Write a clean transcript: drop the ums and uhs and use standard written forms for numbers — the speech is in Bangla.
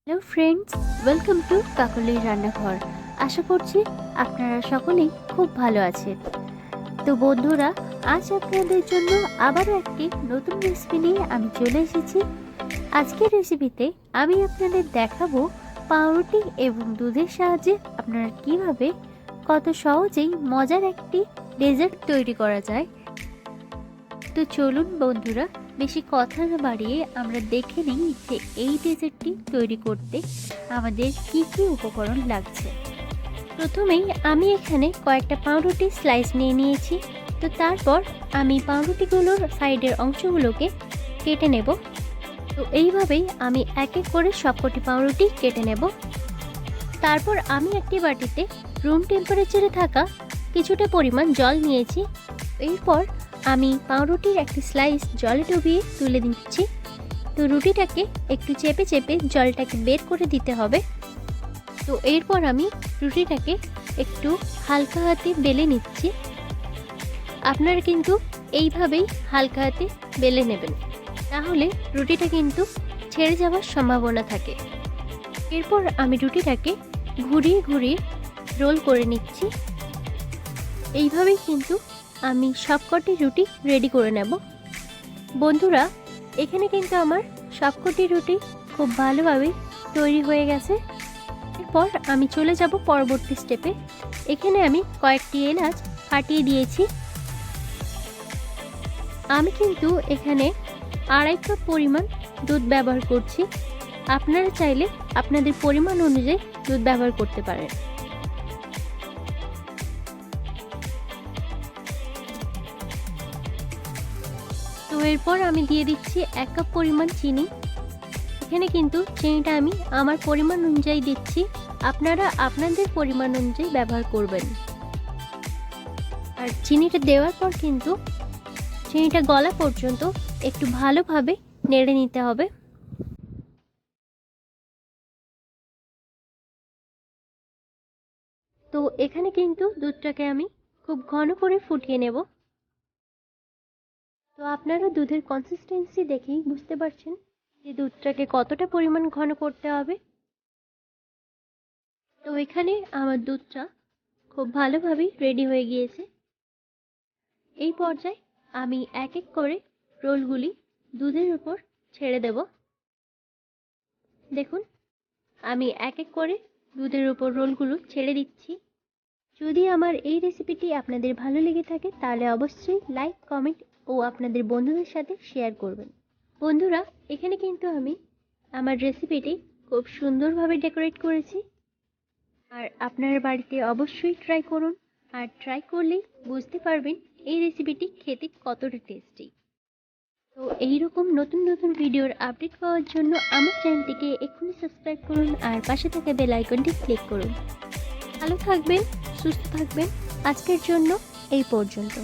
হ্যালো ফ্রেন্ডস, ওয়েলকাম টু কাকলির রান্নাঘর। আশা করছি আপনারা সকলেই খুব ভালো আছেন। তো বন্ধুরা, আজ আপনাদের জন্য আবারও একটি নতুন রেসিপি নিয়ে আমি চলে এসেছি। আজকের রেসিপিতে আমি আপনাদের দেখাবো পাউরুটি এবং দুধের সাহায্যে আপনারা কিভাবে কত সহজেই মজার একটি ডেজার্ট তৈরি করা যায়। তো চলুন বন্ধুরা, বেশি কথা না বাড়িয়ে আমরা দেখে নিই যে এই ডেজার্টটি তৈরি করতে আমাদের কি কি উপকরণ লাগছে। প্রথমেই আমি এখানে কয়েকটা পাউরুটি স্লাইস নিয়ে নিয়েছি। তো তারপর আমি পাউরুটিগুলোর সাইডের অংশগুলোকে কেটে নেব। তো এইভাবেই আমি এক এক করে সবকটি পাউরুটি কেটে নেব। তারপর আমি একটি বাটিতে রুম টেম্পারেচারে থাকা কিছুটা পরিমাণ জল নিয়েছি। এরপর আমি পাউরুটির একটি স্লাইস জলে ডুবিয়ে তুলে দিচ্ছি। তো রুটিটাকে একটু চেপে চেপে জলটাকে বের করে দিতে হবে। তো এরপর আমি রুটিটাকে একটু হালকা হাতে বেলে নিচ্ছি। আপনারা কিন্তু এইভাবেই হালকা হাতে বেলে নেবেন, তাহলে রুটিটা কিন্তু ছেড়ে যাওয়ার সম্ভাবনা থাকে। এরপর আমি রুটিটাকে ঘুরিয়ে ঘুরিয়ে রোল করে নিচ্ছি। এইভাবেই কিন্তু আমি সবকটি রুটি রেডি করে নেব। বন্ধুরা, এখানে কিন্তু আমার সবকটি রুটি খুব ভালোভাবে তৈরি হয়ে গেছে। এরপর আমি চলে যাব পরবর্তী স্টেপে। এখানে আমি কয়েকটি এলাচ ফাটিয়ে দিয়েছি। আমি কিন্তু এখানে 2.5 কাপ পরিমাণ দুধ ব্যবহার করছি। আপনারা চাইলে আপনাদের পরিমাণ অনুযায়ী দুধ ব্যবহার করতে পারেন। তো এরপর আমি দিয়ে দিচ্ছি 1 কাপ পরিমাণ চিনি। এখানে কিন্তু চিনিটা আমি আমার পরিমাণ অনুযায়ী দিচ্ছি, আপনারা আপনাদের পরিমাণ অনুযায়ী ব্যবহার করবেন। আর চিনিটা দেওয়ার পর কিন্তু চিনিটা গলা পর্যন্ত একটু ভালোভাবে নেড়ে নিতে হবে। তো এখানে কিন্তু দুধটাকে আমি খুব ঘন করে ফুটিয়ে নেব। তো আপনারা দুধের কনসিস্টেন্সি দেখেই বুঝতে পারছেন যে দুধটাকে কতটা পরিমাণ ঘন করতে হবে। তো এখানে আমার দুধটা খুব ভালোভাবেই রেডি হয়ে গিয়েছে। এই পর্যায়ে আমি এক এক করে রোলগুলি দুধের উপর ছেড়ে দেব। দেখুন, আমি এক এক করে দুধের উপর রোলগুলো ছেড়ে দিচ্ছি। যদি আমার এই রেসিপিটি আপনাদের ভালো লেগে থাকে তাহলে অবশ্যই লাইক, কমেন্ট ও আপনাদের বন্ধুদের সাথে শেয়ার করবেন। বন্ধুরা, এখানে কিন্তু আমি আমার রেসিপিটি খুব সুন্দরভাবে ডেকোরেট করেছি। আর আপনারা বাড়িতে অবশ্যই ট্রাই করুন। আর ট্রাই করলেই বুঝতে পারবেন এই রেসিপিটি খেতে কতটা টেস্টি। তো এইরকম নতুন নতুন ভিডিওর আপডেট পাওয়ার জন্য আমার চ্যানেলটিকে এক্ষুনি সাবস্ক্রাইব করুন আর পাশে থাকা বেল আইকনটি ক্লিক করুন। ভালো থাকবেন, সুস্থ থাকবেন। আজকের জন্য এই পর্যন্ত।